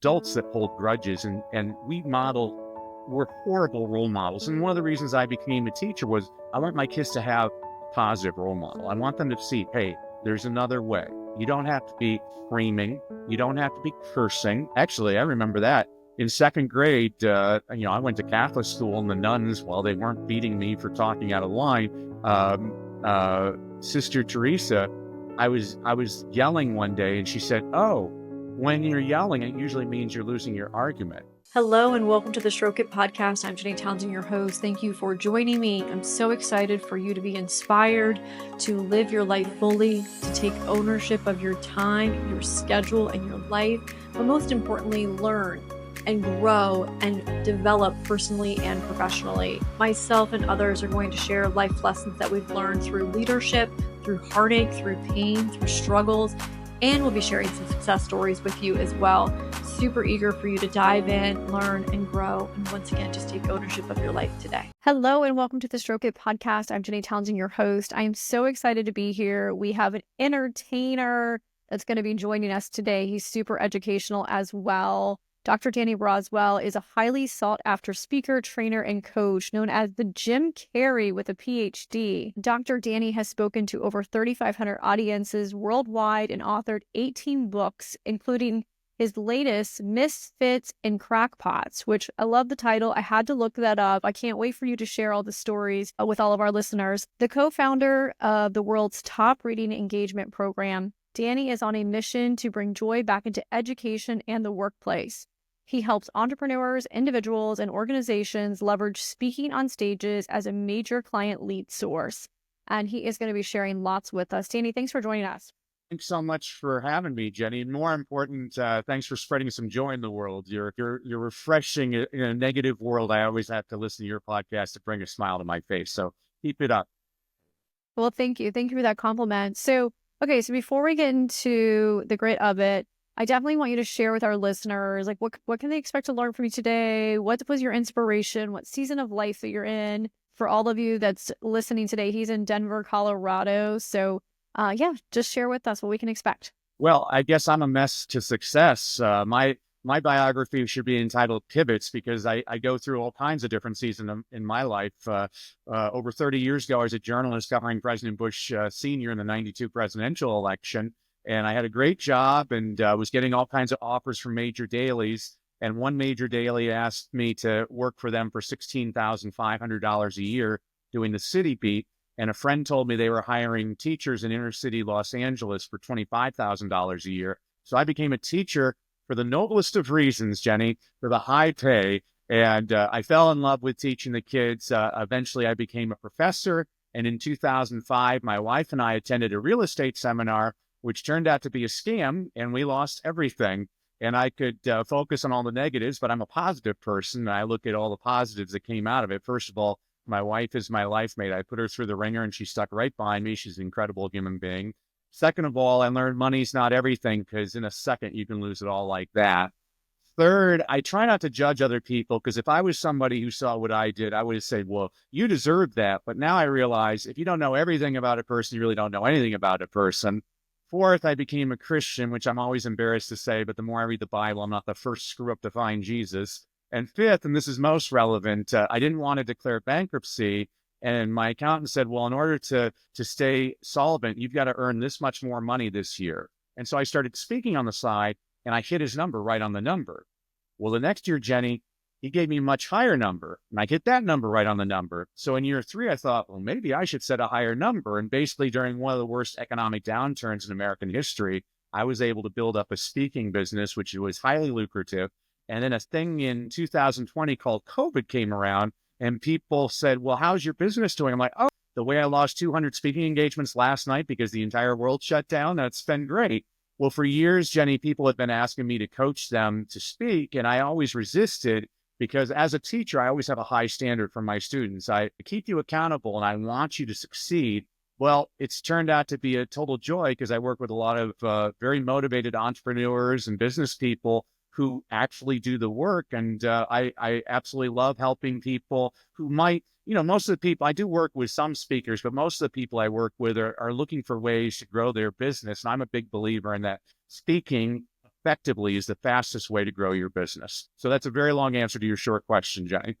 adults that hold grudges, and we're horrible role models. And one of the reasons I became a teacher was I want my kids to have a positive role model. I want them to see, hey, there's another way. You don't have to be screaming. You don't have to be cursing. Actually, I remember that. In second grade, I went to Catholic school, and the nuns, while they weren't beating me for talking out of line, Sister Teresa, I was yelling one day, and she said, "Oh, when you're yelling, it usually means you're losing your argument." Hello and welcome to the Stroket Podcast. I'm Jenny Townsend, your host. Thank you for joining me. I'm so excited for you to be inspired to live your life fully, to take ownership of your time, your schedule, and your life, but most importantly, learn and grow and develop personally and professionally. Myself and others are going to share life lessons that we've learned through leadership, through heartache, through pain, through struggles, and we'll be sharing some success stories with you as well. Super eager for you to dive in, learn, and grow. And once again, just take ownership of your life today. Hello, and welcome to the Stroket Podcast. I'm Jenny Townsend, your host. I am so excited to be here. We have an entertainer that's going to be joining us today. He's super educational as well. Dr. Danny Brassell is a highly sought-after speaker, trainer, and coach known as the Jim Carrey with a PhD. Dr. Danny has spoken to over 3,500 audiences worldwide and authored 18 books, including his latest, Misfits and Crackpots, which I love the title. I had to look that up. I can't wait for you to share all the stories with all of our listeners. The co-founder of the world's top reading engagement program, Danny is on a mission to bring joy back into education and the workplace. He helps entrepreneurs, individuals, and organizations leverage speaking on stages as a major client lead source. And he is going to be sharing lots with us. Danny, thanks for joining us. Thanks so much for having me, Jenny. And more important, thanks for spreading some joy in the world. You're refreshing in a negative world. I always have to listen to your podcast to bring a smile to my face. So keep it up. Well, thank you. Thank you for that compliment. So before we get into the grit of it, I definitely want you to share with our listeners, like what can they expect to learn from you today? What was your inspiration? What season of life that you're in? For all of you that's listening today, he's in Denver, Colorado. So just share with us what we can expect. Well, I guess I'm a mess to success. My biography should be entitled Pivots because I go through all kinds of different seasons in my life. Over 30 years ago, I was a journalist covering President Bush Sr. in the 92 presidential election. And I had a great job and was getting all kinds of offers from major dailies. And one major daily asked me to work for them for $16,500 a year doing the city beat. And a friend told me they were hiring teachers in inner city Los Angeles for $25,000 a year. So I became a teacher for the noblest of reasons, Jenny, for the high pay. And I fell in love with teaching the kids. Eventually, I became a professor. And in 2005, my wife and I attended a real estate seminar, which turned out to be a scam, and we lost everything. And I could focus on all the negatives, but I'm a positive person. And I look at all the positives that came out of it. First of all, my wife is my life mate. I put her through the ringer, and she stuck right behind me. She's an incredible human being. Second of all, I learned money's not everything because in a second, you can lose it all like that. Third, I try not to judge other people because if I was somebody who saw what I did, I would have said, well, you deserve that. But now I realize if you don't know everything about a person, you really don't know anything about a person. Fourth, I became a Christian, which I'm always embarrassed to say, but the more I read the Bible, I'm not the first screw up to find Jesus. And fifth, and this is most relevant, I didn't want to declare bankruptcy. And my accountant said, well, in order to stay solvent, you've got to earn this much more money this year. And so I started speaking on the side, and I hit his number right on the number. Well, the next year, Jenny, he gave me a much higher number, and I hit that number right on the number. So in year 3, I thought, well, maybe I should set a higher number. And basically during one of the worst economic downturns in American history, I was able to build up a speaking business, which was highly lucrative. And then a thing in 2020 called COVID came around, and people said, well, how's your business doing? I'm like, oh, the way I lost 200 speaking engagements last night because the entire world shut down, that's been great. Well, for years, Jenny, people have been asking me to coach them to speak, and I always resisted. Because as a teacher, I always have a high standard for my students. I keep you accountable and I want you to succeed. Well, it's turned out to be a total joy because I work with a lot of very motivated entrepreneurs and business people who actually do the work. And I absolutely love helping people who might, most of the people, I do work with some speakers, but most of the people I work with are looking for ways to grow their business. And I'm a big believer in that speaking effectively is the fastest way to grow your business. So that's a very long answer to your short question, Jenny.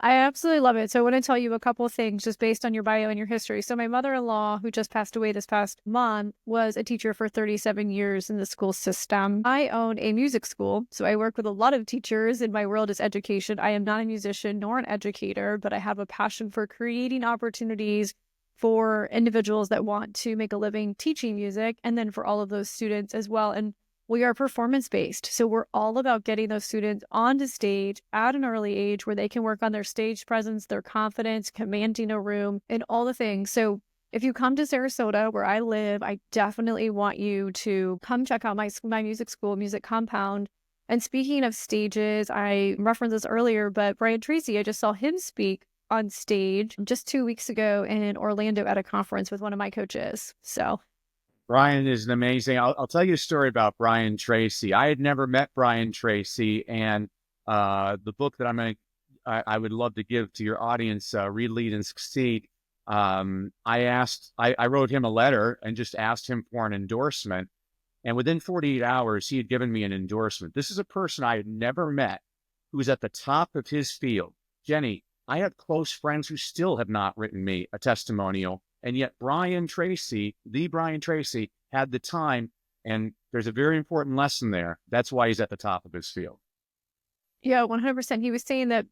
I absolutely love it. So I want to tell you a couple of things just based on your bio and your history. So my mother-in-law, who just passed away this past month, was a teacher for 37 years in the school system. I own a music school, so I work with a lot of teachers, and my world is education. I am not a musician nor an educator, but I have a passion for creating opportunities for individuals that want to make a living teaching music, and then for all of those students as well. And we are performance-based. So we're all about getting those students onto stage at an early age where they can work on their stage presence, their confidence, commanding a room, and all the things. So if you come to Sarasota, where I live, I definitely want you to come check out my music school, Music Compound. And speaking of stages, I referenced this earlier, but Brian Tracy, I just saw him speak on stage just 2 weeks ago in Orlando at a conference with one of my coaches. So Brian is an amazing. I'll tell you a story about Brian Tracy. I had never met Brian Tracy, and the book that I would love to give to your audience, Read, Lead, and Succeed. I wrote him a letter and just asked him for an endorsement. And within 48 hours, he had given me an endorsement. This is a person I had never met who was at the top of his field. Jenny, I have close friends who still have not written me a testimonial. And yet Brian Tracy, the Brian Tracy, had the time. And there's a very important lesson there. That's why he's at the top of his field. yeah, 100%. He was saying that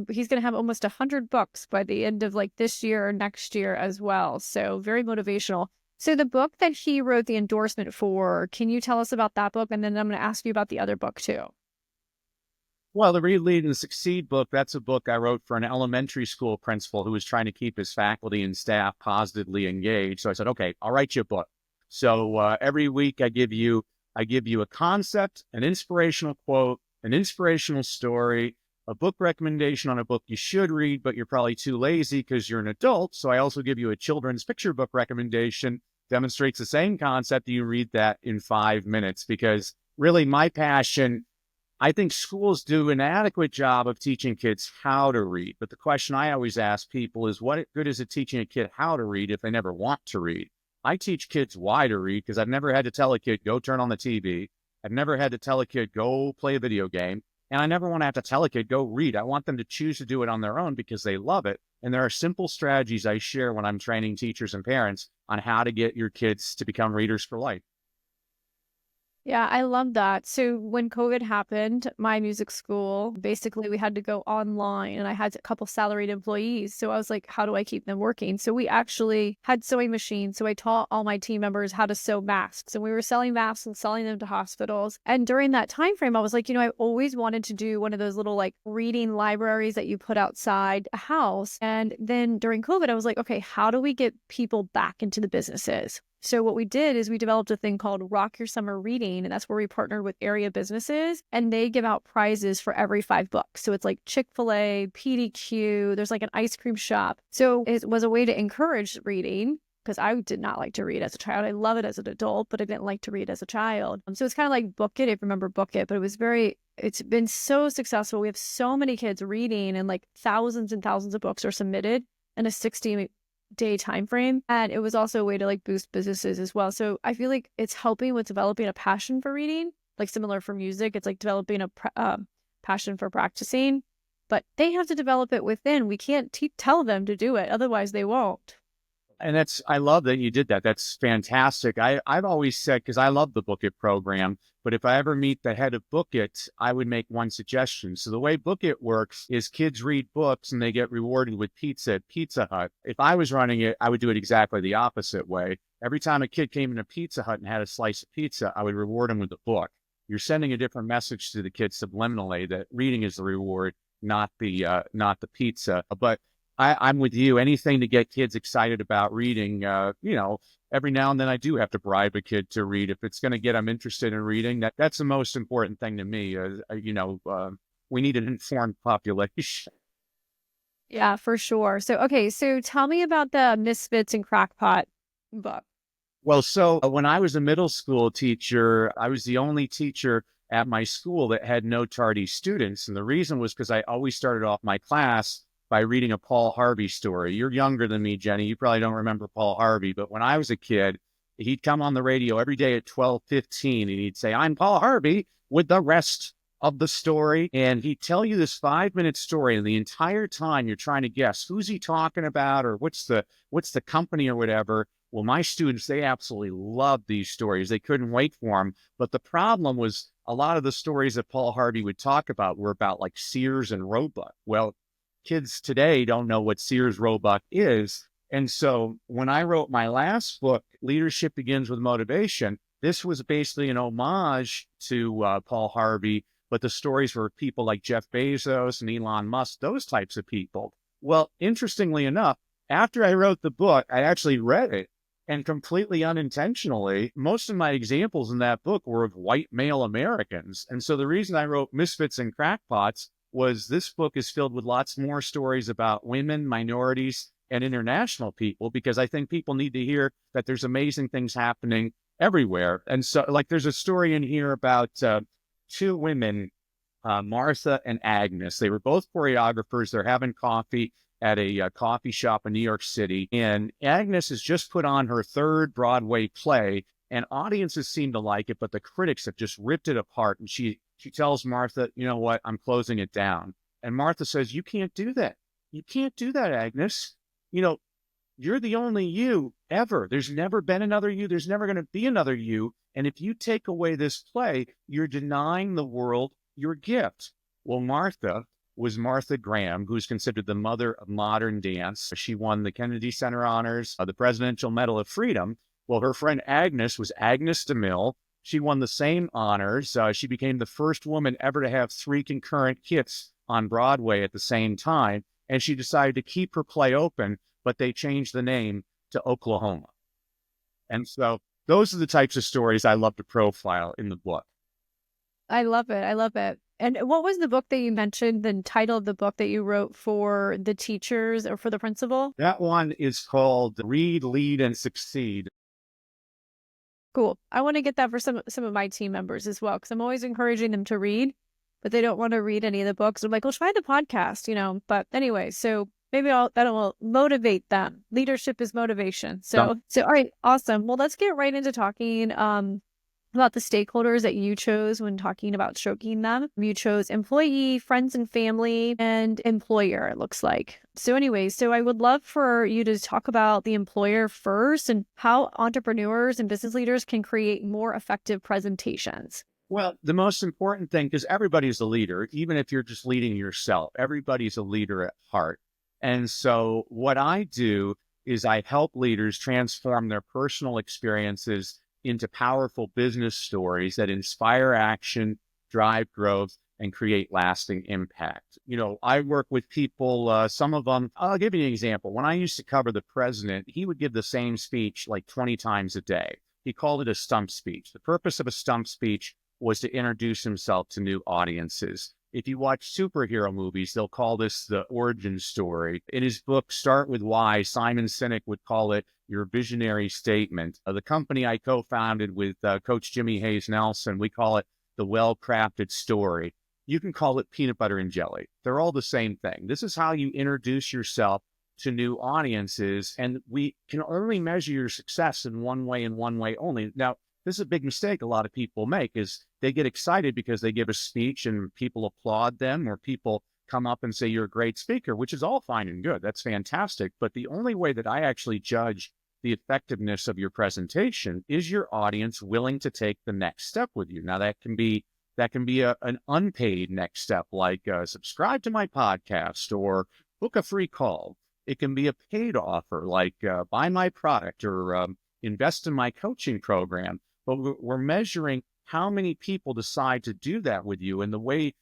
he's going to have almost 100 books by the end of like this year or next year as well. So very motivational. So the book that he wrote the endorsement for, can you tell us about that book? And then I'm going to ask you about the other book too. Well, the Read, Lead, and Succeed book, that's a book I wrote for an elementary school principal who was trying to keep his faculty and staff positively engaged. So I said, okay, I'll write you a book. So every week I give you a concept, an inspirational quote, an inspirational story, a book recommendation on a book you should read, but you're probably too lazy because you're an adult. So I also give you a children's picture book recommendation, demonstrates the same concept. You read that in 5 minutes, because really my passion, I think schools do an adequate job of teaching kids how to read. But the question I always ask people is, what good is it teaching a kid how to read if they never want to read? I teach kids why to read, because I've never had to tell a kid, go turn on the TV. I've never had to tell a kid, go play a video game. And I never want to have to tell a kid, go read. I want them to choose to do it on their own because they love it. And there are simple strategies I share when I'm training teachers and parents on how to get your kids to become readers for life. Yeah, I love that. So when COVID happened, my music school, basically we had to go online, and I had a couple salaried employees. So I was like, how do I keep them working? So we actually had sewing machines. So I taught all my team members how to sew masks, and we were selling masks and selling them to hospitals. And during that time frame, I was like, I always wanted to do one of those little like reading libraries that you put outside a house. And then during COVID, I was like, okay, how do we get people back into the businesses? So what we did is we developed a thing called Rock Your Summer Reading, and that's where we partnered with area businesses, and they give out prizes for every 5 books. So it's like Chick-fil-A, PDQ, there's like an ice cream shop. So it was a way to encourage reading, because I did not like to read as a child. I love it as an adult, but I didn't like to read as a child. So it's kind of like Book It, if you remember Book It, but it's been so successful. We have so many kids reading, and like thousands and thousands of books are submitted in a 60-day time frame. And it was also a way to like boost businesses as well. So I feel like it's helping with developing a passion for reading, like similar for music. It's like developing a passion for practicing, but they have to develop it within. We can't tell them to do it, otherwise they won't. And I love that you did that. That's fantastic. I've always said, because I love the Book It program, but if I ever meet the head of Book It, I would make one suggestion. So the way Book It works is kids read books and they get rewarded with pizza at Pizza Hut. If I was running it, I would do it exactly the opposite way. Every time a kid came into Pizza Hut and had a slice of pizza, I would reward him with a book. You're sending a different message to the kids subliminally that reading is the reward, not the pizza. But I'm with you. Anything to get kids excited about reading, every now and then I do have to bribe a kid to read. If it's going to get them interested in reading, that's the most important thing to me. We need an informed population. Yeah, for sure. So tell me about the Misfits and Crackpot book. Well, so when I was a middle school teacher, I was the only teacher at my school that had no tardy students. And the reason was because I always started off my class by reading a Paul Harvey story. You're younger than me, Jenny. You probably don't remember Paul Harvey, but when I was a kid, He'd come on the radio every day at 12:15 and he'd say, "I'm Paul Harvey," with the rest of the story. And he'd tell you this 5-minute story. And the entire time you're trying to guess who's he talking about or what's the company or whatever. Well, my students, they absolutely loved these stories. They couldn't wait for them. But the problem was a lot of the stories that Paul Harvey would talk about were about like Sears and Roebuck. Well, kids today don't know what Sears Roebuck is. And so when I wrote my last book, Leadership Begins with Motivation, this was basically an homage to Paul Harvey, but the stories were people like Jeff Bezos and Elon Musk, those types of people. Well, interestingly enough, after I wrote the book, I actually read it. And completely unintentionally, most of my examples in that book were of white male Americans. And so the reason I wrote Misfits and Crackpots was this book is filled with lots more stories about women, minorities, and international people, because I think people need to hear that there's amazing things happening everywhere. And so like there's a story in here about two women, Martha and Agnes. They were both choreographers. They're having coffee at a coffee shop in New York City. And Agnes has just put on her third Broadway play, and audiences seem to like it, but the critics have just ripped it apart. And she tells Martha, "You know what? I'm closing it down." And Martha says, "You can't do that. You can't do that, Agnes. You know, you're the only you ever. There's never been another you. There's never going to be another you. And if you take away this play, you're denying the world your gift." Well, Martha was Martha Graham, who's considered the mother of modern dance. She won the Kennedy Center Honors, the Presidential Medal of Freedom. Well, her friend Agnes was Agnes DeMille. She won the same honors. She became the first woman ever to have 3 concurrent hits on Broadway at the same time. And she decided to keep her play open, but they changed the name to Oklahoma. And so those are the types of stories I love to profile in the book. I love it. I love it. And what was the book that you mentioned, the title of the book that you wrote for the teachers or for the principal? That one is called Read, Lead, and Succeed. Cool. I want to get that for some of my team members as well, because I'm always encouraging them to read, but they don't want to read any of the books. I'm like, well, try the podcast, But anyway, so maybe that will motivate them. Leadership is motivation. So all right, awesome. Well, let's get right into talking about the stakeholders that you chose when talking about stroking them. You chose employee, friends and family, and employer, it looks like. So anyway, so I would love for you to talk about the employer first and how entrepreneurs and business leaders can create more effective presentations. Well, the most important thing, because everybody's a leader, even if you're just leading yourself, everybody's a leader at heart. And so what I do is I help leaders transform their personal experiences into powerful business stories that inspire action, drive growth, and create lasting impact. I work with people, some of them, I'll give you an example. When I used to cover the president, he would give the same speech like 20 times a day. He called it a stump speech. The purpose of a stump speech was to introduce himself to new audiences. If you watch superhero movies, they'll call this the origin story. In his book, Start With Why, Simon Sinek would call it your visionary statement. The company I co-founded with Coach Jimmy Hayes Nelson, we call it the well-crafted story. You can call it peanut butter and jelly. They're all the same thing. This is how you introduce yourself to new audiences, and we can only measure your success in one way and one way only. Now, this is a big mistake a lot of people make, is they get excited because they give a speech and people applaud them, or people come up and say, "You're a great speaker," which is all fine and good. That's fantastic. But the only way that I actually judge the effectiveness of your presentation is your audience willing to take the next step with you. Now, that can be an unpaid next step, like subscribe to my podcast or book a free call. It can be a paid offer, like buy my product or invest in my coaching program. But we're measuring how many people decide to do that with you. And the way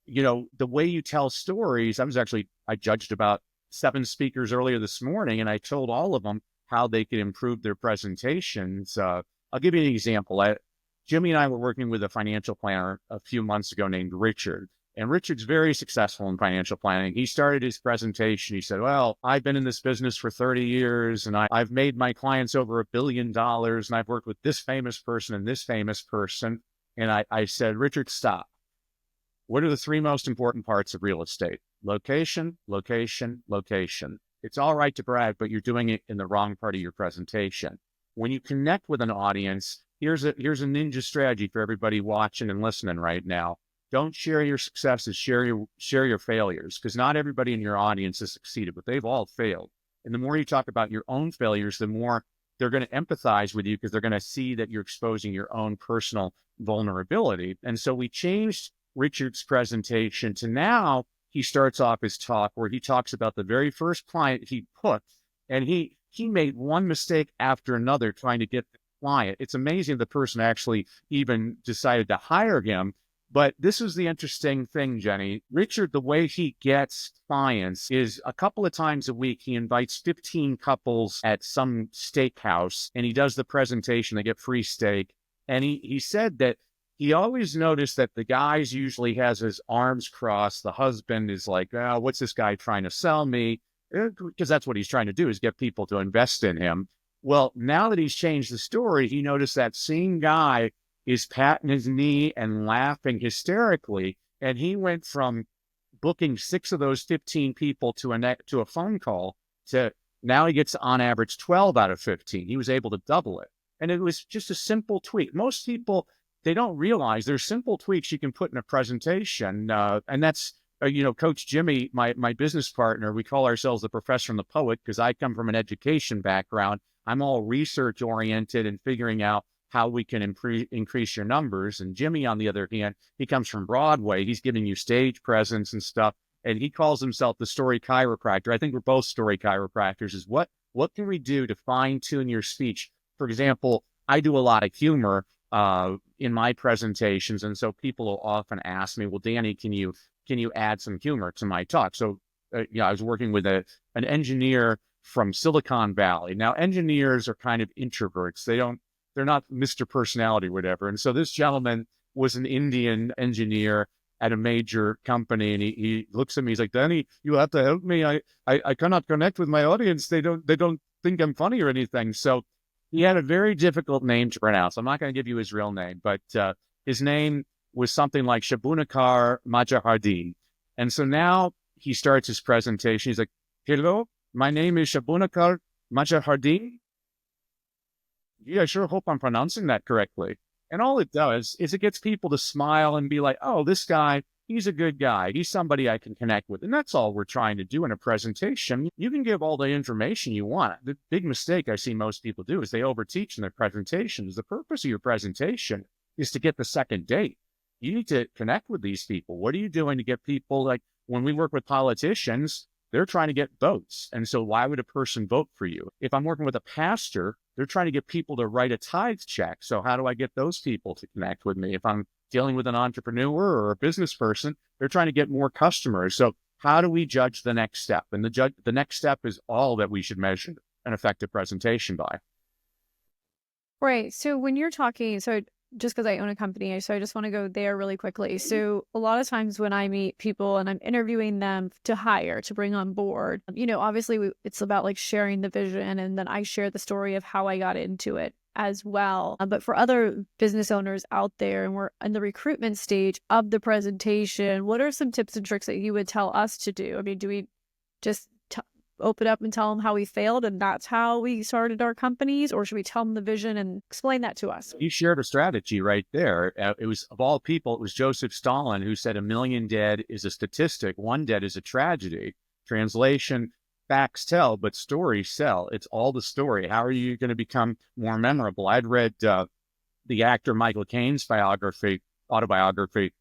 you tell stories, I judged about 7 speakers earlier this morning, and I told all of them how they could improve their presentations. I'll give you an example. Jimmy and I were working with a financial planner a few months ago named Richard. And Richard's very successful in financial planning. He started his presentation. He said, "Well, I've been in this business for 30 years and I've made my clients over $1 billion, and I've worked with this famous person and this famous person." And I said, "Richard, stop. What are the 3 most important parts of real estate? Location, location, location. It's all right to brag, but you're doing it in the wrong part of your presentation. when you connect with an audience, here's a ninja strategy for everybody watching and listening right now. Don't share your successes, share your failures, because not everybody in your audience has succeeded, but they've all failed. And the more you talk about your own failures, the more they're going to empathize with you, because they're going to see that you're exposing your own personal vulnerability. And so we changed Richard's presentation to now he starts off his talk where he talks about the very first client he put, and he made one mistake after another trying to get the client. It's amazing the person actually even decided to hire him. But this is the interesting thing, Jenny. Richard, the way he gets clients is a couple of times a week, he invites 15 couples at some steakhouse, and he does the presentation. They get free steak. And he said that he always noticed that the guys usually has his arms crossed. The husband is like, oh, what's this guy trying to sell me? Because that's what he's trying to do, is get people to invest in him. Well, now that he's changed the story, he noticed that same guy is patting his knee and laughing hysterically. And he went from booking 6 of those 15 people to a phone call to now he gets on average 12 out of 15. He was able to double it. And it was just a simple tweak. Most people, they don't realize there's simple tweaks you can put in a presentation. And that's, Coach Jimmy, my business partner, we call ourselves the professor and the poet, because I come from an education background. I'm all research oriented and figuring out how we can increase your numbers. And Jimmy, on the other hand, he comes from Broadway. He's giving you stage presence and stuff. And he calls himself the story chiropractor. I think we're both story chiropractors. Is what can we do to fine tune your speech? For example, I do a lot of humor in my presentations. And so people will often ask me, well, Danny, can you add some humor to my talk? So, I was working with an engineer from Silicon Valley. Now, engineers are kind of introverts. They're not Mr. Personality, whatever. And so this gentleman was an Indian engineer at a major company, and he looks at me. He's like, Danny, you have to help me. I cannot connect with my audience. They don't think I'm funny or anything. So he had a very difficult name to pronounce. I'm not going to give you his real name, but his name was something like Shabunakar Majahardin. And so now he starts his presentation. He's like, hello, my name is Shabunakar Majahardin. Yeah, I sure hope I'm pronouncing that correctly. And all it does is it gets people to smile and be like, oh, this guy, he's a good guy. He's somebody I can connect with. And that's all we're trying to do in a presentation. You can give all the information you want. The big mistake I see most people do is they overteach in their presentations. The purpose of your presentation is to get the second date. You need to connect with these people. What are you doing to get people? Like when we work with politicians, they're trying to get votes. And so why would a person vote for you? If I'm working with a pastor, they're trying to get people to write a tithe check. So how do I get those people to connect with me? If I'm dealing with an entrepreneur or a business person, they're trying to get more customers. So how do we judge the next step? And the next step is all that we should measure an effective presentation by. Right. So when you're talking, just because I own a company, so I just want to go there really quickly. So a lot of times when I meet people and I'm interviewing them to hire, to bring on board, obviously it's about like sharing the vision, and then I share the story of how I got into it as well. But for other business owners out there, and we're in the recruitment stage of the presentation, what are some tips and tricks that you would tell us to do? I mean, do we just open up and tell them how we failed and that's how we started our companies, or should we tell them the vision and explain that to us? You shared a strategy right there. It was, of all people, it was Joseph Stalin who said 1 million dead is a statistic, 1 dead is a tragedy. Translation, facts tell, but stories sell. It's all the story. How are you going to become more memorable? I'd read the actor Michael Caine's autobiography.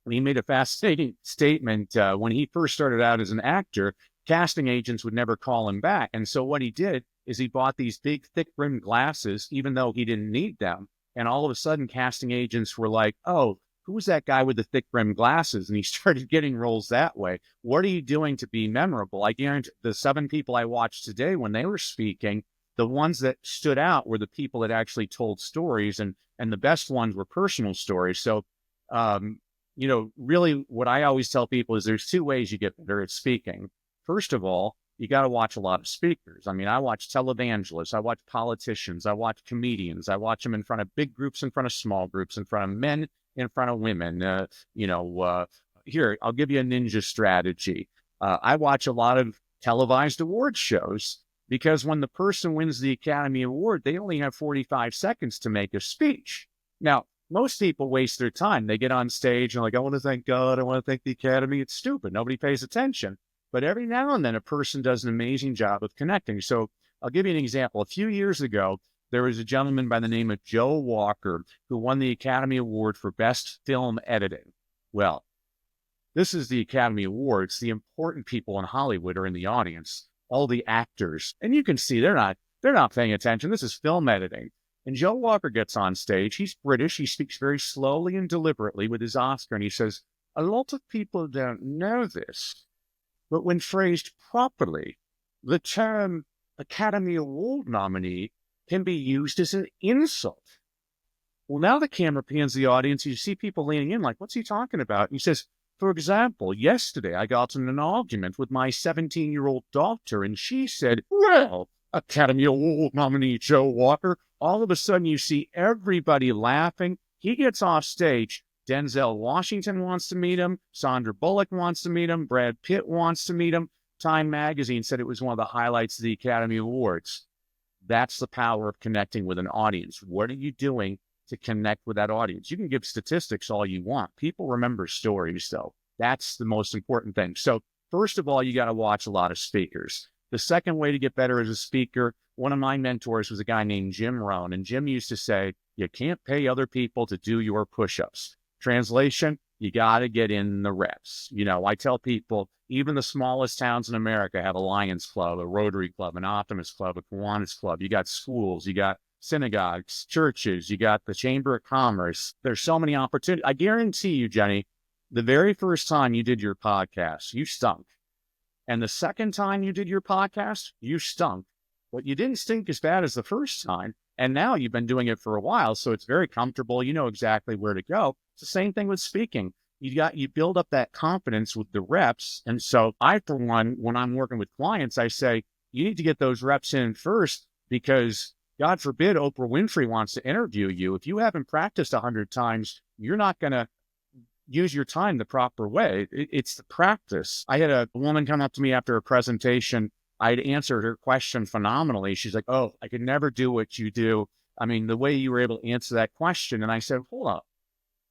And he made a fascinating statement. When he first started out as an actor, casting agents would never call him back. And so what he did is he bought these big, thick-rimmed glasses, even though he didn't need them. And all of a sudden, casting agents were like, oh, who's that guy with the thick-rimmed glasses? And he started getting roles that way. What are you doing to be memorable? I guarantee the 7 people I watched today, when they were speaking, the ones that stood out were the people that actually told stories, and the best ones were personal stories. So, really what I always tell people is there's 2 ways you get better at speaking. First of all, you got to watch a lot of speakers. I mean, I watch televangelists, I watch politicians, I watch comedians, I watch them in front of big groups, in front of small groups, in front of men, in front of women. Here, I'll give you a ninja strategy. I watch a lot of televised award shows. because when the person wins the Academy Award, they only have 45 seconds to make a speech. Now, most people waste their time. They get on stage and like, I want to thank God, I want to thank the Academy. It's stupid. Nobody pays attention. But every now and then, a person does an amazing job of connecting. So I'll give you an example. A few years ago, there was a gentleman by the name of Joe Walker who won the Academy Award for Best Film Editing. Well, this is the Academy Awards. The important people in Hollywood are in the audience, all the actors. And you can see they're not paying attention. This is film editing. And Joe Walker gets on stage. He's British. He speaks very slowly and deliberately with his Oscar. And he says, a lot of people don't know this, but when phrased properly, the term Academy Award nominee can be used as an insult. Well, now the camera pans the audience. You see people leaning in like, what's he talking about? And he says, for example, yesterday I got in an argument with my 17-year-old daughter, and she said, well, Academy Award nominee Joe Walker. All of a sudden, you see everybody laughing. He gets off stage. Denzel Washington wants to meet him. Sandra Bullock wants to meet him. Brad Pitt wants to meet him. Time magazine said it was one of the highlights of the Academy Awards. That's the power of connecting with an audience. What are you doing to connect with that audience? You can give statistics all you want. People remember stories, though. That's the most important thing. So first of all, you got to watch a lot of speakers. The second way to get better as a speaker, one of my mentors was a guy named Jim Rohn. And Jim used to say, you can't pay other people to do your push-ups. Translation, you got to get in the reps. You know, I tell people, even the smallest towns in America have a Lions Club, a Rotary Club, an Optimist Club, a Kiwanis Club. You got schools, you got synagogues, churches, you got the Chamber of Commerce. There's so many opportunities. I guarantee you, Jenny, the very first time you did your podcast, you stunk. And the second time you did your podcast, you stunk. But you didn't stink as bad as the first time. And now you've been doing it for a while, so it's very comfortable. You know exactly where to go. It's the same thing with speaking. You build up that confidence with the reps. And so I, for one, when I'm working with clients, I say, you need to get those reps in first, because God forbid Oprah Winfrey wants to interview you. If you haven't practiced 100 times, you're not going to use your time the proper way. It's the practice. I had a woman come up to me after a presentation. I'd answered her question phenomenally. She's like, oh, I could never do what you do. I mean, the way you were able to answer that question. And I said, hold up.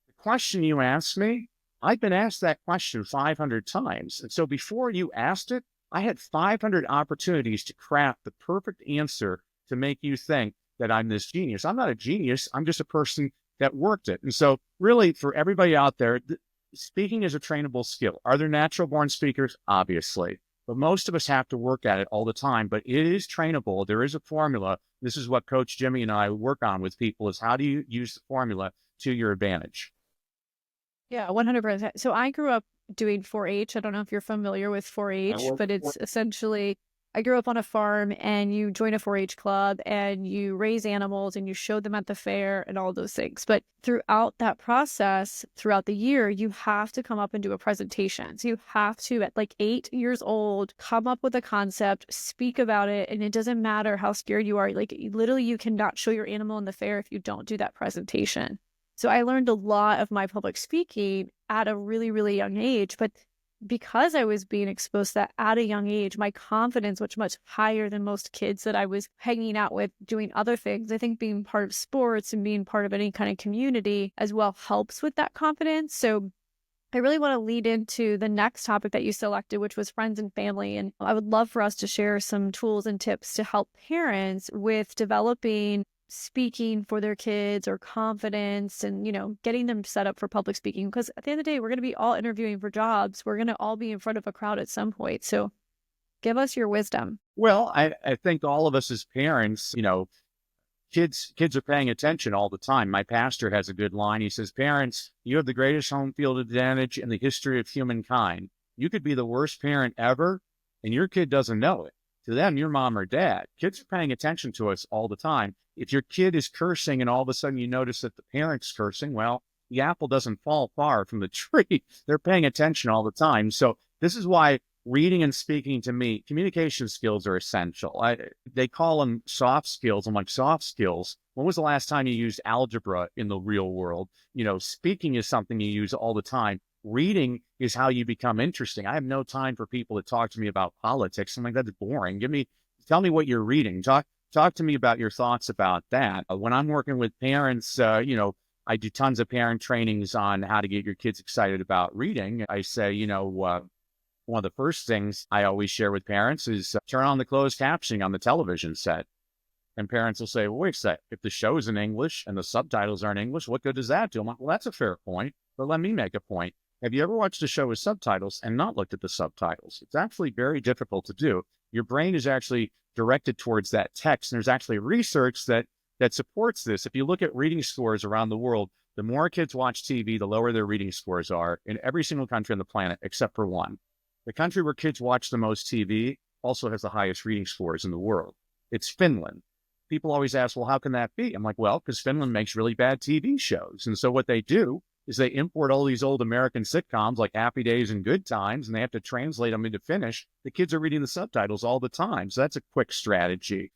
The question you asked me, I've been asked that question 500 times. And so before you asked it, I had 500 opportunities to craft the perfect answer to make you think that I'm this genius. I'm not a genius. I'm just a person that worked it. And so really, for everybody out there, speaking is a trainable skill. Are there natural born speakers? Obviously. But most of us have to work at it all the time. But it is trainable. There is a formula. This is what Coach Jimmy and I work on with people, is how do you use the formula to your advantage? Yeah, 100%. So I grew up doing 4-H. I don't know if you're familiar with 4-H, but it's essentially, I grew up on a farm, and you join a 4-H club and you raise animals and you show them at the fair and all those things. But throughout that process, throughout the year, you have to come up and do a presentation. So you have to, at like 8 years old, come up with a concept, speak about it. And it doesn't matter how scared you are. Like literally, you cannot show your animal in the fair if you don't do that presentation. So I learned a lot of my public speaking at a really, really young age. But because I was being exposed to that at a young age, my confidence was much higher than most kids that I was hanging out with doing other things. I think being part of sports and being part of any kind of community as well helps with that confidence. So I really want to lead into the next topic that you selected, which was friends and family. And I would love for us to share some tools and tips to help parents with developing speaking for their kids or confidence and, you know, getting them set up for public speaking. Because at the end of the day, we're going to be all interviewing for jobs. We're going to all be in front of a crowd at some point. So give us your wisdom. Well, I think all of us as parents, you know, kids are paying attention all the time. My pastor has a good line. He says, parents, you have the greatest home field advantage in the history of humankind. You could be the worst parent ever, and your kid doesn't know it. To them, you're mom or dad. Kids are paying attention to us all the time. If your kid is cursing and all of a sudden you notice that the parent's cursing, well, the apple doesn't fall far from the tree. They're paying attention all the time. So this is why reading and speaking, to me, communication skills are essential. They call them soft skills. I'm like, soft skills? When was the last time you used algebra in the real world? You know, speaking is something you use all the time. Reading is how you become interesting. I have no time for people that talk to me about politics. I'm like, that's boring. Give me tell me what you're reading. Talk to me about your thoughts about that. When I'm working with parents, I do tons of parent trainings on how to get your kids excited about reading. I say, one of the first things I always share with parents is turn on the closed captioning on the television set. And parents will say, well, wait a sec, if the show is in English and the subtitles are in English, what good does that do? I'm like, well, that's a fair point, but let me make a point. Have you ever watched a show with subtitles and not looked at the subtitles? It's actually very difficult to do. Your brain is actually directed towards that text. And there's actually research that supports this. If you look at reading scores around the world, the more kids watch TV, the lower their reading scores are in every single country on the planet, except for one. The country where kids watch the most TV also has the highest reading scores in the world. It's Finland. People always ask, well, how can that be? I'm like, well, because Finland makes really bad TV shows. And so what they do is they import all these old American sitcoms like Happy Days and Good Times, and they have to translate them into Finnish. The kids are reading the subtitles all the time. So that's a quick strategy.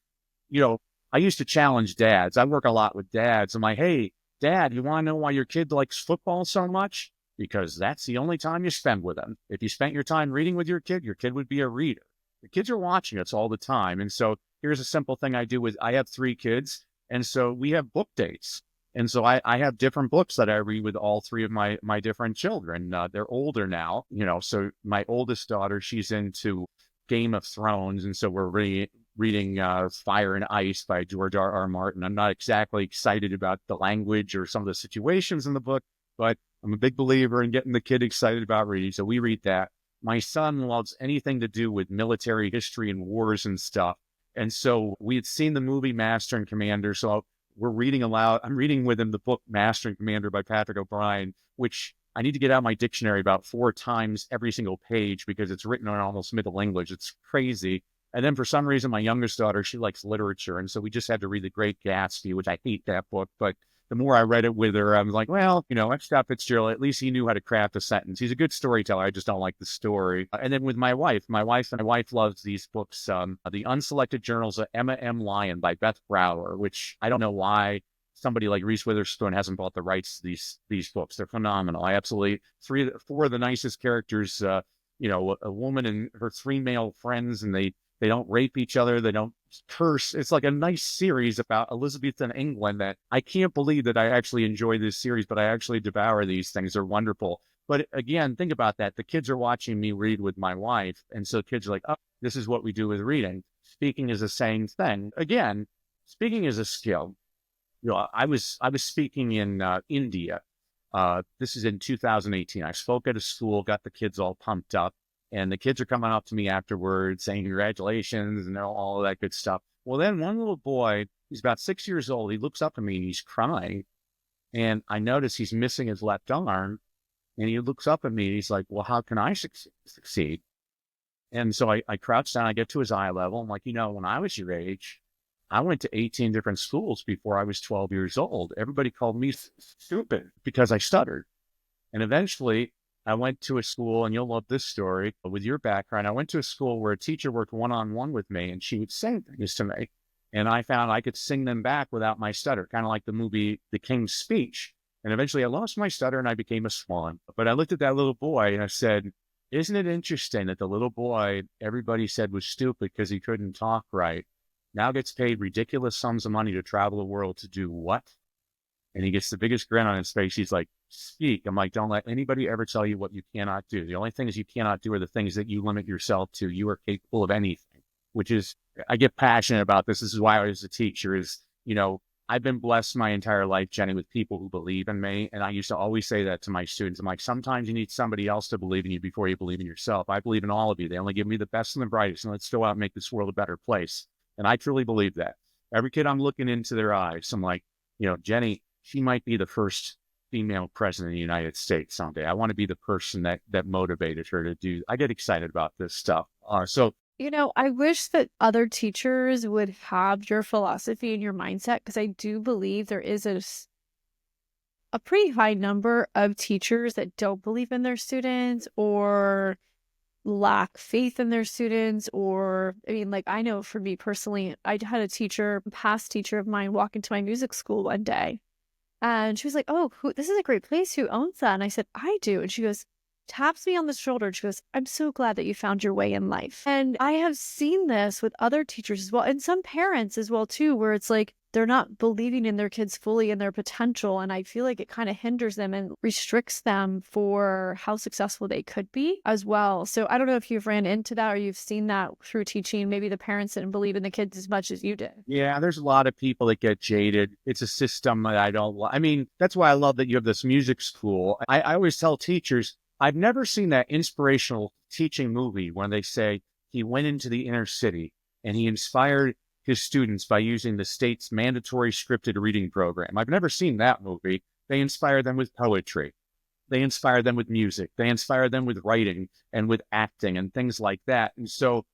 I used to challenge dads. I work a lot with dads. I'm like, hey, dad, you want to know why your kid likes football so much? Because that's the only time you spend with them. If you spent your time reading with your kid would be a reader. The kids are watching us all the time. And so here's a simple thing I do I have 3 kids. And so we have book dates. And so I have different books that I read with all 3 of my different children. They're older now, so my oldest daughter, she's into Game of Thrones. And so we're reading Fire and Ice by George R.R. Martin. I'm not exactly excited about the language or some of the situations in the book, but I'm a big believer in getting the kid excited about reading. So we read that. My son loves anything to do with military history and wars and stuff. And so we had seen the movie Master and Commander. So we're reading aloud. I'm reading with him the book Master and Commander by Patrick O'Brian, which I need to get out my dictionary about 4 times every single page because it's written in almost Middle English. It's crazy. And then for some reason, my youngest daughter, she likes literature. And so we just had to read The Great Gatsby, which I hate that book. But the more I read it with her, I was like, well, Scott Fitzgerald, at least he knew how to craft a sentence. He's a good storyteller. I just don't like the story. And then with my wife loves these books, The Unselected Journals of Emma M. Lyon by Beth Brower, which I don't know why somebody like Reese Witherspoon hasn't bought the rights to these books. They're phenomenal. I absolutely, 4 of the nicest characters, a woman and her 3 male friends, and they don't rape each other. They don't curse. It's like a nice series about Elizabethan England that I can't believe that I actually enjoy this series, but I actually devour these things. They're wonderful. But again, think about that. The kids are watching me read with my wife. And so kids are like, oh, this is what we do with reading. Speaking is the same thing. Again, speaking is a skill. I was speaking in India. This is in 2018. I spoke at a school, got the kids all pumped up. And the kids are coming up to me afterwards saying congratulations and all of that good stuff. Well, then one little boy, he's about 6 years old. He looks up at me and he's crying. And I notice he's missing his left arm. And he looks up at me and he's like, well, how can I succeed? And so I crouch down, I get to his eye level. I'm like, when I was your age, I went to 18 different schools before I was 12 years old. Everybody called me stupid because I stuttered. And eventually I went to a school, and you'll love this story with your background. I went to a school where a teacher worked one-on-one with me, and she would sing things to me. And I found I could sing them back without my stutter, kind of like the movie The King's Speech. And eventually I lost my stutter and I became a swan. But I looked at that little boy and I said, isn't it interesting that the little boy everybody said was stupid because he couldn't talk right now gets paid ridiculous sums of money to travel the world to do what? And he gets the biggest grin on his face. He's like, speak. I'm like, don't let anybody ever tell you what you cannot do. The only things you cannot do are the things that you limit yourself to. You are capable of anything, which is, I get passionate about this. This is why I was a teacher is, I've been blessed my entire life, Jenny, with people who believe in me. And I used to always say that to my students. I'm like, sometimes you need somebody else to believe in you before you believe in yourself. I believe in all of you. They only give me the best and the brightest. And let's go out and make this world a better place. And I truly believe that. Every kid I'm looking into their eyes, I'm like, Jenny, she might be the first female president of the United States someday. I want to be the person that motivated her to do. I get excited about this stuff. I wish that other teachers would have your philosophy and your mindset, because I do believe there is a pretty high number of teachers that don't believe in their students or lack faith in their students. Or, I know for me personally, I had a past teacher of mine walk into my music school one day. And she was like, oh, this is a great place. Who owns that? And I said, I do. And she goes, taps me on the shoulder. She goes, I'm so glad that you found your way in life. And I have seen this with other teachers as well, and some parents as well too, where it's like they're not believing in their kids fully in their potential. And I feel like it kind of hinders them and restricts them for how successful they could be as well. So I don't know if you've ran into that or you've seen that through teaching. Maybe the parents didn't believe in the kids as much as you did. Yeah, there's a lot of people that get jaded. It's a system that I don't like. I mean, that's why I love that you have this music school. I always tell teachers, I've never seen that inspirational teaching movie when they say he went into the inner city and he inspired his students by using the state's mandatory scripted reading program. I've never seen that movie. They inspire them with poetry. They inspire them with music. They inspire them with writing and with acting and things like that. And so,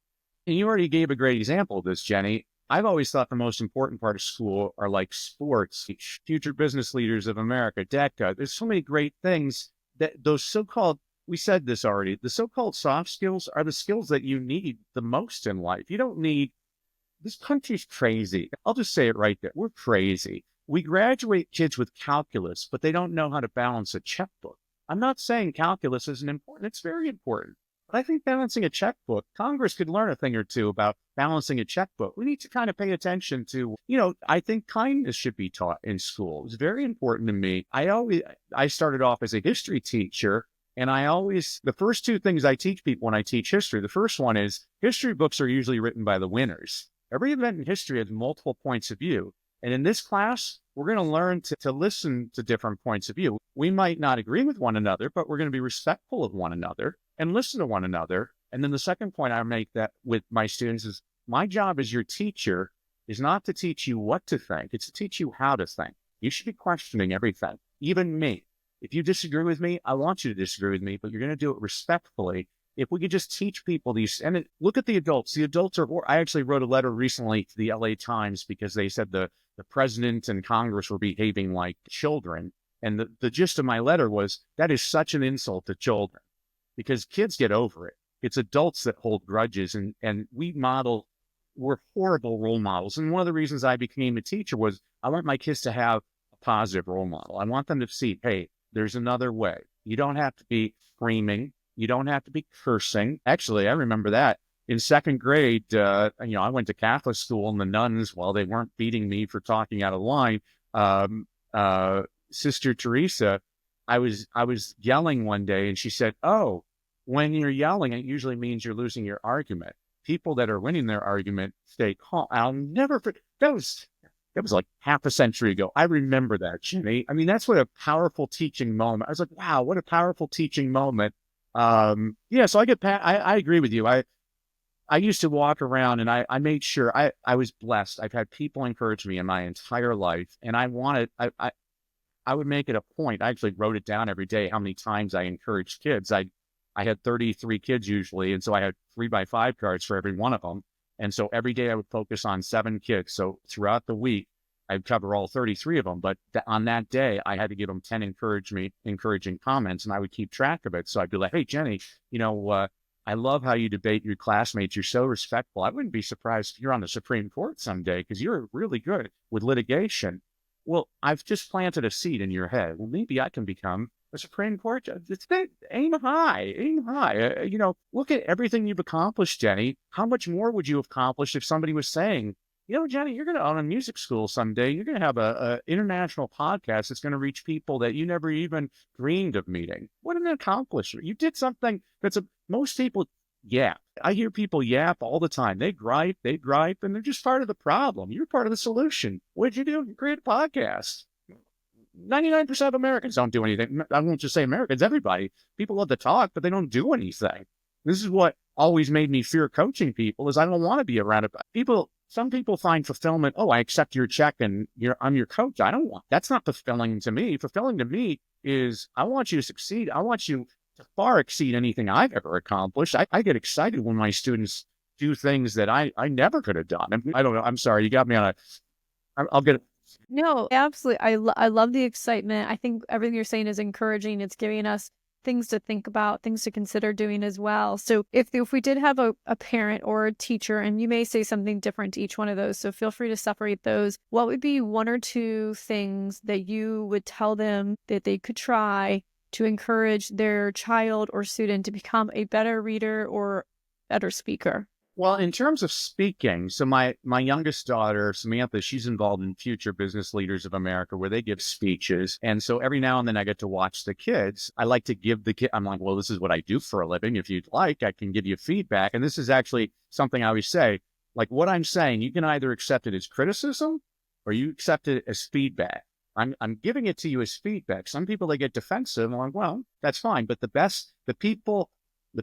and you already gave a great example of this, Jenny. I've always thought the most important part of school are like sports, future business leaders of America, DECA. There's so many great things that those so-called, we said this already, the so-called soft skills are the skills that you need the most in life. You don't need, this country's crazy. I'll just say it right there. We're crazy. We graduate kids with calculus, but they don't know how to balance a checkbook. I'm not saying calculus isn't important. It's very important. But I think balancing a checkbook, Congress could learn a thing or two about balancing a checkbook. We need to kind of pay attention to, I think kindness should be taught in school. It's very important to me. I started off as a history teacher, and the first two things I teach people when I teach history, the first one is history books are usually written by the winners. Every event in history has multiple points of view. And in this class, we're going to learn to listen to different points of view. We might not agree with one another, but we're going to be respectful of one another and listen to one another. And then the second point I make that with my students is my job as your teacher is not to teach you what to think. It's to teach you how to think. You should be questioning everything, even me. If you disagree with me, I want you to disagree with me, but you're going to do it respectfully. If we could just teach people these, and look at the adults. The adults I actually wrote a letter recently to the Alday Times because they said the president and Congress were behaving like children. And the gist of my letter was that is such an insult to children because kids get over it. It's adults that hold grudges, and we're horrible role models. And one of the reasons I became a teacher was I want my kids to have a positive role model. I want them to see, hey, there's another way. You don't have to be screaming. You don't have to be cursing. Actually, I remember that in second grade, I went to Catholic school, and the nuns, while they weren't beating me for talking out of line, Sister Teresa, I was yelling one day, and she said, "Oh, when you're yelling, it usually means you're losing your argument. People that are winning their argument stay calm." I'll never forget. That was like half a century ago. I remember that, Jenny. I mean, that's what a powerful teaching moment. I was like, wow, what a powerful teaching moment. So I agree with you. I used to walk around and I made sure I was blessed. I've had people encourage me in my entire life, and I would make it a point. I actually wrote it down every day how many times I encouraged kids. I had 33 kids usually, and so I had 3x5 cards for every one of them. And so every day I would focus on 7 kids. So throughout the week, I'd cover all 33 of them. But on that day, I had to give them 10 encouraging comments, and I would keep track of it. So I'd be like, hey, Jenny, I love how you debate your classmates. You're so respectful. I wouldn't be surprised if you're on the Supreme Court someday because you're really good with litigation. Well, I've just planted a seed in your head. Well, maybe I can become a Supreme Court judge. Aim high. Look at everything you've accomplished, Jenny. How much more would you have accomplished if somebody was saying, Jenny, you're going to own a music school someday. You're going to have a international podcast that's going to reach people that you never even dreamed of meeting. What an accomplishment. You did something most people yap. I hear people yap all the time. They gripe, and they're just part of the problem. You're part of the solution. What'd you do? You create a podcast. 99% of Americans don't do anything. I won't just say Americans, everybody. People love to talk, but they don't do anything. This is what always made me fear coaching people is I don't want to be around it. Some people find fulfillment. Oh, I accept your check and I'm your coach. That's not fulfilling to me. Fulfilling to me is I want you to succeed. I want you to far exceed anything I've ever accomplished. I get excited when my students do things that I never could have done. I don't know. I'm sorry. You got me on I'll get it. No, absolutely. I love the excitement. I think everything you're saying is encouraging. It's giving us things to think about, things to consider doing as well. So if we did have a parent or a teacher, and you may say something different to each one of those, so feel free to separate those. What would be 1 or 2 things that you would tell them that they could try to encourage their child or student to become a better reader or better speaker? Well, in terms of speaking, so my youngest daughter, Samantha, she's involved in Future Business Leaders of America, where they give speeches. And so every now and then I get to watch the kids. I like to give the kid, I'm like, well, this is what I do for a living. If you'd like, I can give you feedback. And this is actually something I always say, like what I'm saying, you can either accept it as criticism or you accept it as feedback. I'm giving it to you as feedback. Some people, they get defensive. I'm like, well, that's fine. But the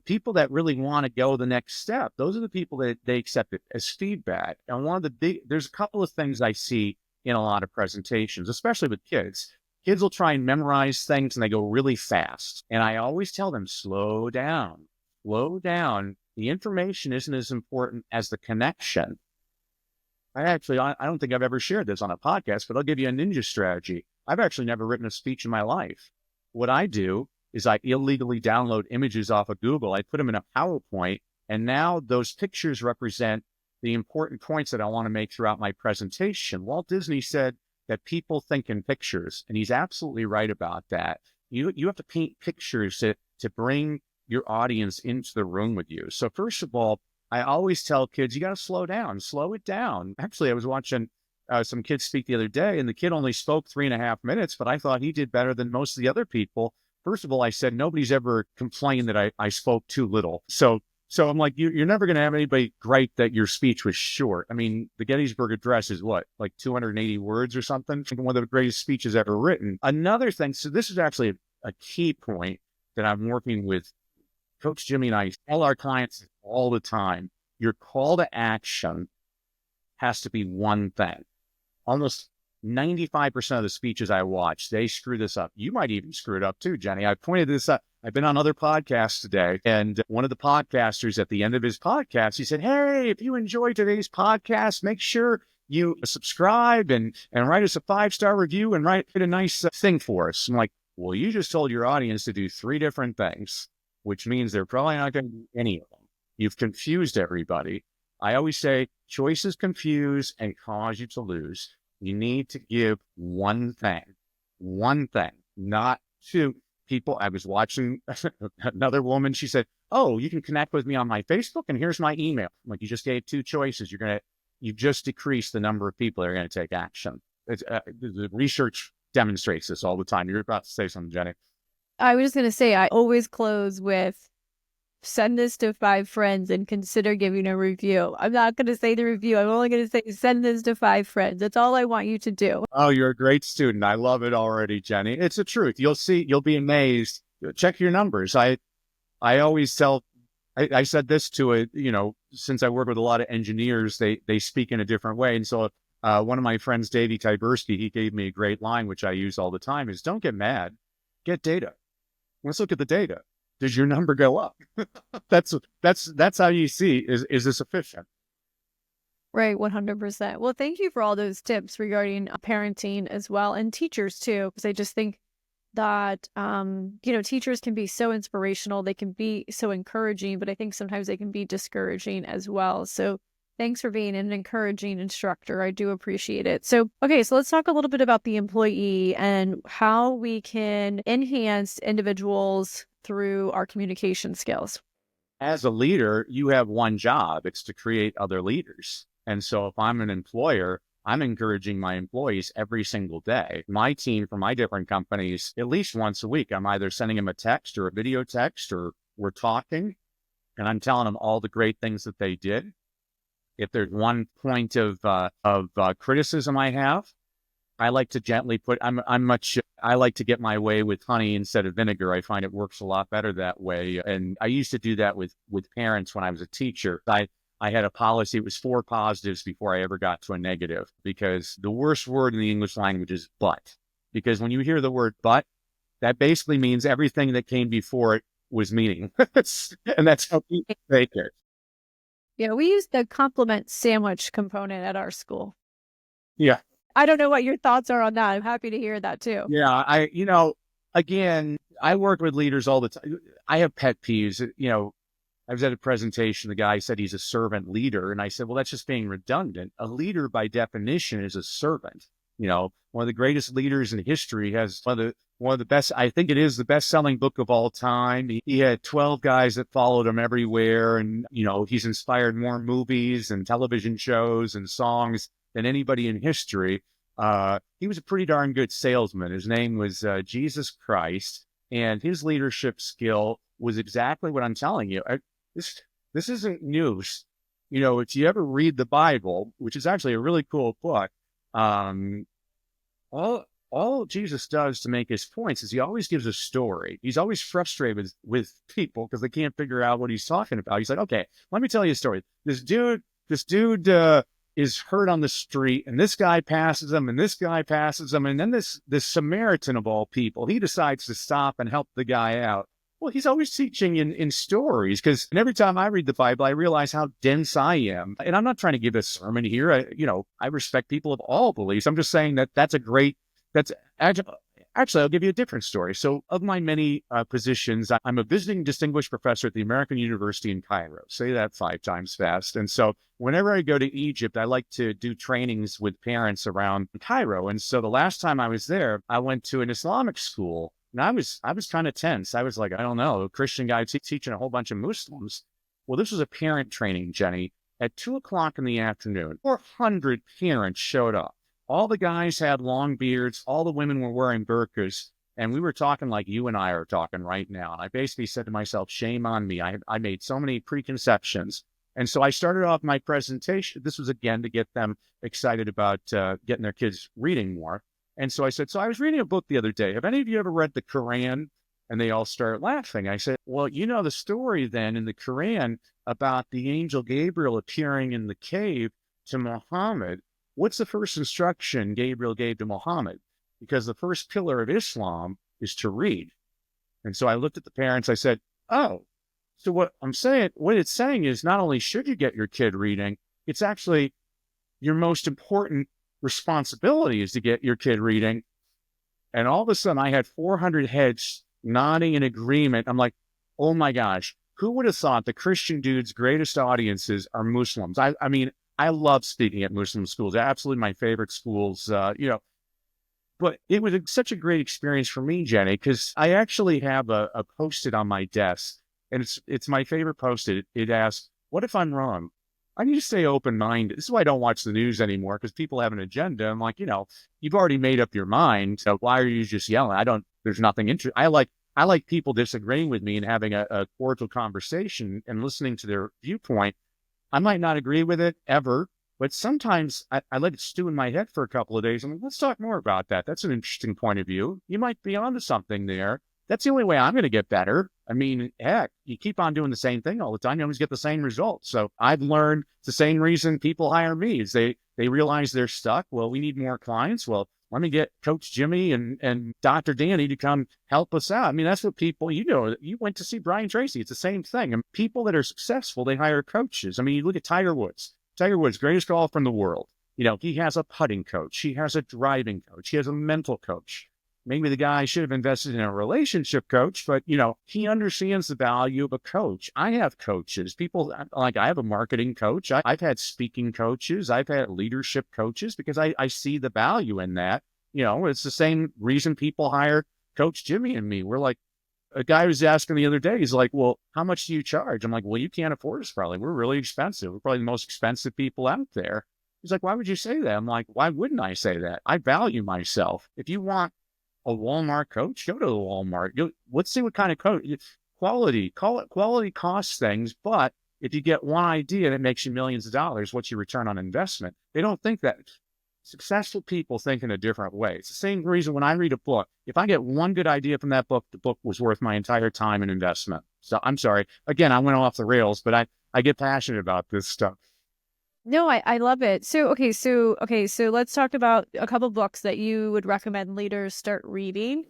people that really want to go the next step, those are the people that they accept it as feedback. And there's a couple of things I see in a lot of presentations, especially with kids. Kids will try and memorize things and they go really fast. And I always tell them, slow down. The information isn't as important as the connection. I don't think I've ever shared this on a podcast, but I'll give you a ninja strategy. I've actually never written a speech in my life. What I do is I illegally download images off of Google. I put them in a PowerPoint, and now those pictures represent the important points that I want to make throughout my presentation. Walt Disney said that people think in pictures, and he's absolutely right about that. You have to paint pictures to bring your audience into the room with you. So first of all, I always tell kids, you got to slow it down. Actually, I was watching some kids speak the other day, and the kid only spoke 3.5 minutes, but I thought he did better than most of the other people. First of all, I said, nobody's ever complained that I spoke too little. So I'm like, you're never going to have anybody gripe that your speech was short. I mean, the Gettysburg Address is what, like 280 words or something? One of the greatest speeches ever written. Another thing, so this is actually a key point that I'm working with Coach Jimmy and I tell our clients all the time, your call to action has to be one thing. Almost 95% of the speeches I watch, they screw this up. You might even screw it up too, Jenny. I pointed this up. I've been on other podcasts today, and one of the podcasters at the end of his podcast, he said, hey, if you enjoyed today's podcast, make sure you subscribe and write us a 5-star review and write a nice thing for us. I'm like, well, you just told your audience to do 3 different things, which means they're probably not going to do any of them. You've confused everybody. I always say choices confuse and cause you to lose. You need to give one thing, not 2 people. I was watching another woman. She said, oh, you can connect with me on my Facebook and here's my email. I'm like, you just gave 2 choices. You've just decreased the number of people that are going to take action. The research demonstrates this all the time. You're about to say something, Jenny. I was just going to say, I always close with, send this to 5 friends and consider giving a review. I'm not going to say the review. I'm only going to say, send this to 5 friends. That's all I want you to do. Oh, you're a great student. I love it already, Jenny. It's the truth. You'll be amazed. Check your numbers. I always tell, I said this to it, since I work with a lot of engineers, they speak in a different way. And so one of my friends, Davey Tyberski, he gave me a great line, which I use all the time, is don't get mad, get data. Let's look at the data. Does your number go up? That's how you see, is this efficient? Right, 100%. Well, thank you for all those tips regarding parenting as well, and teachers too, because I just think that, teachers can be so inspirational. They can be so encouraging, but I think sometimes they can be discouraging as well. So thanks for being an encouraging instructor. I do appreciate it. So, okay, so let's talk a little bit about the employee and how we can enhance individuals through our communication skills. As a leader, you have one job. It's to create other leaders. And so if I'm an employer, I'm encouraging my employees every single day. My team from my different companies, at least once a week, I'm either sending them a text or a video text, or we're talking, and I'm telling them all the great things that they did. If there's one point of criticism I have, I like to gently I like to get my way with honey instead of vinegar. I find it works a lot better that way. And I used to do that with parents when I was a teacher. I had a policy. It was 4 positives before I ever got to a negative, because the worst word in the English language is but. Because when you hear the word but, that basically means everything that came before it was meaningless. And that's how people take it. Yeah, we use the compliment sandwich component at our school. Yeah. I don't know what your thoughts are on that. I'm happy to hear that too. Yeah, again, I work with leaders all the time. I have pet peeves. I was at a presentation. The guy said he's a servant leader. And I said, well, that's just being redundant. A leader by definition is a servant. one of the greatest leaders in history, has one of the best, I think it is the best-selling book of all time. He had 12 guys that followed him everywhere. And, he's inspired more movies and television shows and songs than anybody in history. He was a pretty darn good salesman. His name was Jesus Christ. And his leadership skill was exactly what I'm telling you. This isn't news. If you ever read the Bible, which is actually a really cool book, all Jesus does to make his points is he always gives a story. He's always frustrated with people because they can't figure out what he's talking about. He's like, okay, let me tell you a story. This dude is hurt on the street, and this guy passes him, and this guy passes him, and then this Samaritan of all people, he decides to stop and help the guy out. Well, he's always teaching in stories, because every time I read the Bible, I realize how dense I am. And I'm not trying to give a sermon here. I respect people of all beliefs. I'm just saying that's actually, I'll give you a different story. So of my many positions, I'm a visiting distinguished professor at the American University in Cairo. Say that 5 times fast. And so whenever I go to Egypt, I like to do trainings with parents around Cairo. And so the last time I was there, I went to an Islamic school. And I was kind of tense. I was like, I don't know, a Christian guy teaching a whole bunch of Muslims. Well, this was a parent training, Jenny. At 2:00 in the afternoon, 400 parents showed up. All the guys had long beards. All the women were wearing burqas. And we were talking like you and I are talking right now. And I basically said to myself, shame on me. I made so many preconceptions. And so I started off my presentation. This was, again, to get them excited about getting their kids reading more. And so I said, so I was reading a book the other day. Have any of you ever read the Quran? And they all start laughing. I said, well, the story then in the Quran about the angel Gabriel appearing in the cave to Muhammad. What's the first instruction Gabriel gave to Muhammad? Because the first pillar of Islam is to read. And so I looked at the parents. I said, oh, so what it's saying is not only should you get your kid reading, it's actually your most important responsibility is to get your kid reading. And all of a sudden I had 400 heads nodding in agreement. I'm like, oh my gosh, who would have thought the Christian dude's greatest audiences are Muslims? I mean, I love speaking at Muslim schools. They're absolutely my favorite schools, but it was such a great experience for me, Jenny, because I actually have a Post-it on my desk, and it's my favorite Post-it. It asks, what if I'm wrong? I need to stay open-minded. This is why I don't watch the news anymore, because people have an agenda. I'm like, you've already made up your mind. So why are you just yelling? There's nothing interesting. I like people disagreeing with me and having a cordial conversation and listening to their viewpoint. I might not agree with it ever, but sometimes I let it stew in my head for a couple of days. I'm like, let's talk more about that. That's an interesting point of view. You might be onto something there. That's the only way I'm going to get better. I mean, heck, you keep on doing the same thing all the time, you always get the same results. So I've learned it's the same reason people hire me is they realize they're stuck. Well, we need more clients. Well, let me get Coach Jimmy and Dr. Danny to come help us out. I mean, that's what people, you went to see Brian Tracy. It's the same thing. And people that are successful, they hire coaches. I mean, you look at Tiger Woods. Tiger Woods, greatest golfer in the world. He has a putting coach. He has a driving coach. He has a mental coach. Maybe the guy should have invested in a relationship coach, but, he understands the value of a coach. I have coaches. People, like I have a marketing coach. I've had speaking coaches. I've had leadership coaches because I see the value in that. It's the same reason people hire Coach Jimmy and me. We're like, a guy was asking the other day, he's like, well, how much do you charge? I'm like, well, you can't afford us probably. We're really expensive. We're probably the most expensive people out there. He's like, why would you say that? I'm like, why wouldn't I say that? I value myself. If you want a Walmart coach, go to the Walmart. Let's see what kind of coach. Quality costs things, but if you get one idea that makes you millions of dollars, what's your return on investment? They don't think that. Successful people think in a different way. It's the same reason when I read a book, if I get one good idea from that book, the book was worth my entire time and investment. So I'm sorry. Again, I went off the rails, but I get passionate about this stuff. No, I love it. So let's talk about a couple books that you would recommend leaders start reading.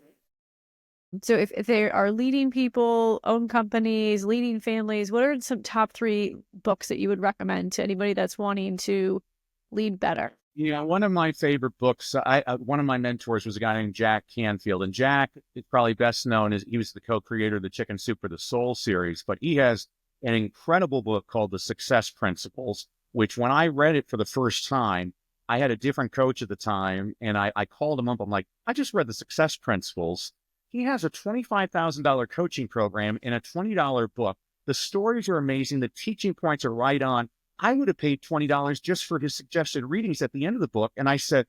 So if they are leading people, own companies, leading families, what are some top 3 books that you would recommend to anybody that's wanting to lead better? One of my favorite books, one of my mentors was a guy named Jack Canfield. And Jack is probably best known as he was the co-creator of the Chicken Soup for the Soul series. But he has an incredible book called The Success Principles, which when I read it for the first time, I had a different coach at the time, and I called him up. I'm like, I just read the Success Principles. He has a $25,000 coaching program in a $20 book. The stories are amazing. The teaching points are right on. I would have paid $20 just for his suggested readings at the end of the book. And I said,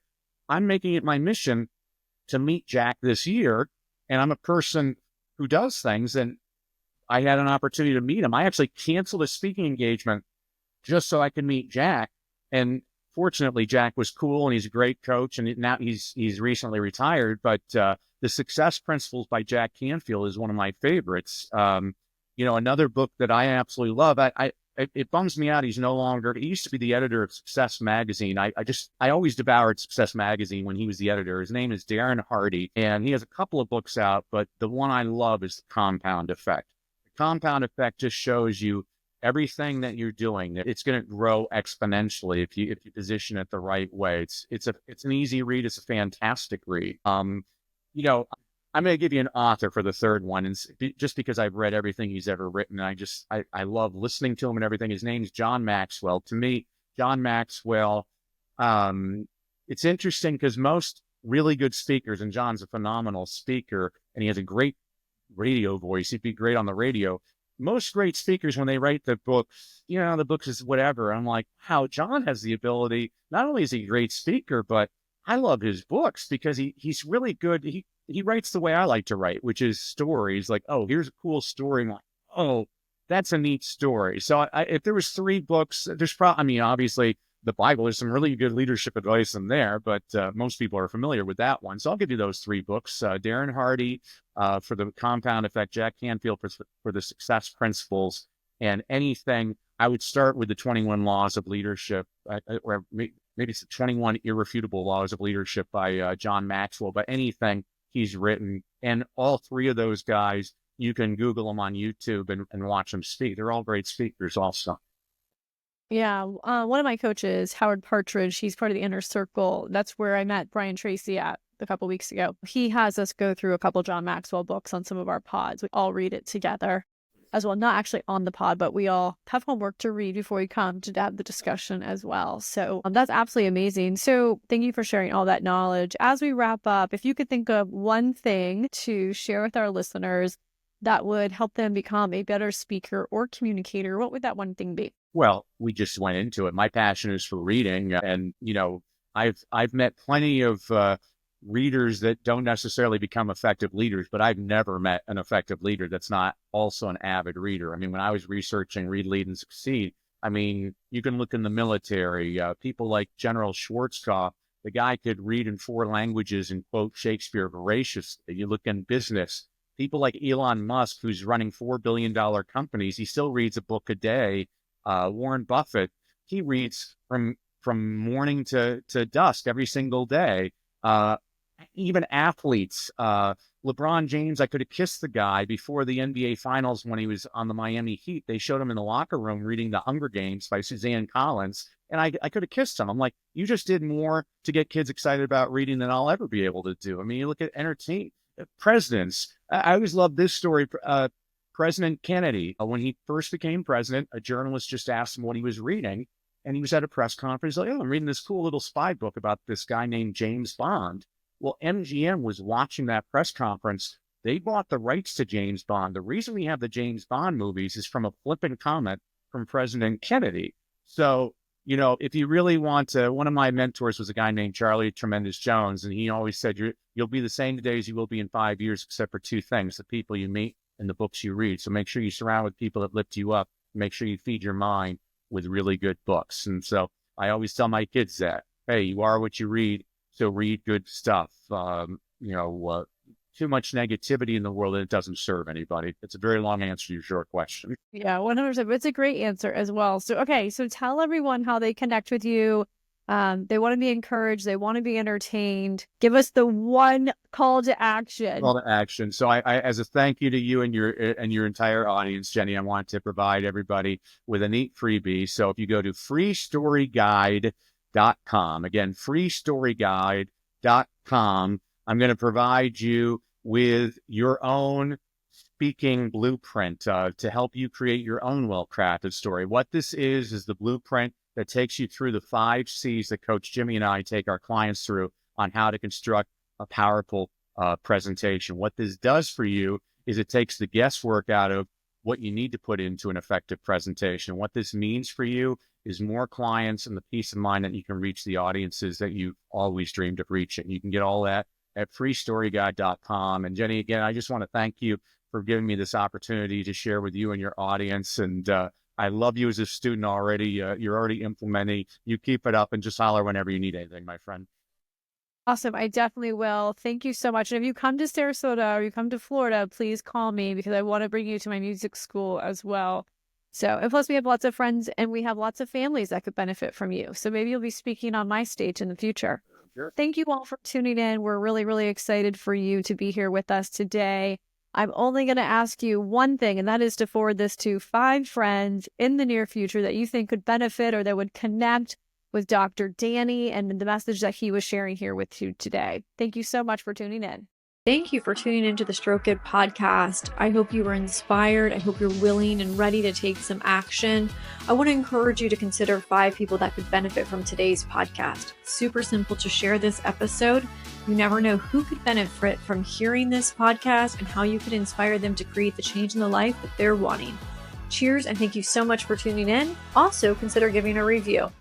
I'm making it my mission to meet Jack this year. And I'm a person who does things. And I had an opportunity to meet him. I actually canceled a speaking engagement just so I could meet Jack. And fortunately, Jack was cool and he's a great coach. And now he's recently retired. But The Success Principles by Jack Canfield is one of my favorites. Another book that I absolutely love. It bums me out. He used to be the editor of Success Magazine. I always devoured Success Magazine when he was the editor. His name is Darren Hardy, and he has a couple of books out, but the one I love is The Compound Effect. The Compound Effect just shows you everything that you're doing, it's going to grow exponentially if you position it the right way. It's an easy read. It's a fantastic read. I'm going to give you an author for the third one, and just because I've read everything he's ever written, I love listening to him and everything. His name's John Maxwell. To me, John Maxwell, it's interesting because most really good speakers, and John's a phenomenal speaker, and he has a great radio voice. He'd be great on the radio. Most great speakers, when they write the book, the book is whatever. I'm like, how John has the ability, not only is he a great speaker, but I love his books because he's really good. He writes the way I like to write, which is stories like, oh, here's a cool story. I'm like, oh, that's a neat story. So if there was three books, obviously the Bible, there's some really good leadership advice in there, but most people are familiar with that one. So I'll give you those three books. Darren Hardy for The Compound Effect, Jack Canfield for The Success Principles, and anything. I would start with the 21 Laws of Leadership, or maybe it's the 21 Irrefutable Laws of Leadership by John Maxwell, but anything he's written. And all three of those guys, you can Google them on YouTube and watch them speak. They're all great speakers also. Yeah. One of my coaches, Howard Partridge, he's part of the Inner Circle. That's where I met Brian Tracy at a couple weeks ago. He has us go through a couple John Maxwell books on some of our pods. We all read it together as well. Not actually on the pod, but we all have homework to read before we come to have the discussion as well. So that's absolutely amazing. So thank you for sharing all that knowledge. As we wrap up, if you could think of one thing to share with our listeners that would help them become a better speaker or communicator, what would that one thing be? Well, we just went into it. My passion is for reading, and I've met plenty of readers that don't necessarily become effective leaders, but I've never met an effective leader that's not also an avid reader. I mean, when I was researching Read, Lead, and Succeed, you can look in the military, people like General Schwarzkopf. The guy could read in 4 languages and quote Shakespeare voraciously. You look in business, people like Elon Musk, who's running $4 billion companies, he still reads a book a day. Warren Buffett, he reads from morning to dusk every single day. Even athletes, LeBron James, I could have kissed the guy before the NBA Finals when he was on the Miami Heat. They showed him in the locker room reading The Hunger Games by Suzanne Collins, and I could have kissed him. I'm like, you just did more to get kids excited about reading than I'll ever be able to do. You look at presidents. I always love this story. President Kennedy, when he first became president, a journalist just asked him what he was reading, and he was at a press conference like, oh, I'm reading this cool little spy book about this guy named James Bond. Well, MGM was watching that press conference. They bought the rights to James Bond. The reason we have the James Bond movies is from a flippant comment from President Kennedy. So, if you really want to, one of my mentors was a guy named Charlie Tremendous Jones, and he always said, you'll be the same today as you will be in 5 years, except for 2 things: the people you meet and the books you read. So make sure you surround with people that lift you up. Make sure you feed your mind with really good books. And so I always tell my kids that, hey, you are what you read. So read good stuff. Too much negativity in the world, and it doesn't serve anybody. It's a very long answer to your short question. Yeah, 100%. It's a great answer as well. So, okay. So tell everyone how they connect with you. They want to be encouraged. They want to be entertained. Give us the one call to action. Call to action. So I as a thank you to you and your entire audience, Jenny, I want to provide everybody with a neat freebie. So if you go to freestoryguide.com, again, freestoryguide.com, I'm going to provide you with your own speaking blueprint to help you create your own well-crafted story. What this is the blueprint that takes you through the 5 C's that Coach Jimmy and I take our clients through on how to construct a powerful presentation. What this does for you is it takes the guesswork out of what you need to put into an effective presentation. What this means for you is more clients and the peace of mind that you can reach the audiences that you've always dreamed of reaching. You can get all that at freestoryguide.com. And Jenny, again, I just want to thank you for giving me this opportunity to share with you and your audience. And I love you as a student already. You're already implementing. You keep it up and just holler whenever you need anything, my friend. Awesome. I definitely will. Thank you so much. And if you come to Sarasota or you come to Florida, please call me because I want to bring you to my music school as well. So, and plus we have lots of friends and we have lots of families that could benefit from you. So maybe you'll be speaking on my stage in the future. Sure. Thank you all for tuning in. We're really, really excited for you to be here with us today. I'm only going to ask you one thing, and that is to forward this to 5 friends in the near future that you think could benefit or that would connect with Dr. Danny and the message that he was sharing here with you today. Thank you so much for tuning in. Thank you for tuning into the Stroket Podcast. I hope you were inspired. I hope you're willing and ready to take some action. I want to encourage you to consider 5 people that could benefit from today's podcast. Super simple to share this episode. You never know who could benefit from hearing this podcast and how you could inspire them to create the change in the life that they're wanting. Cheers, and thank you so much for tuning in. Also, consider giving a review.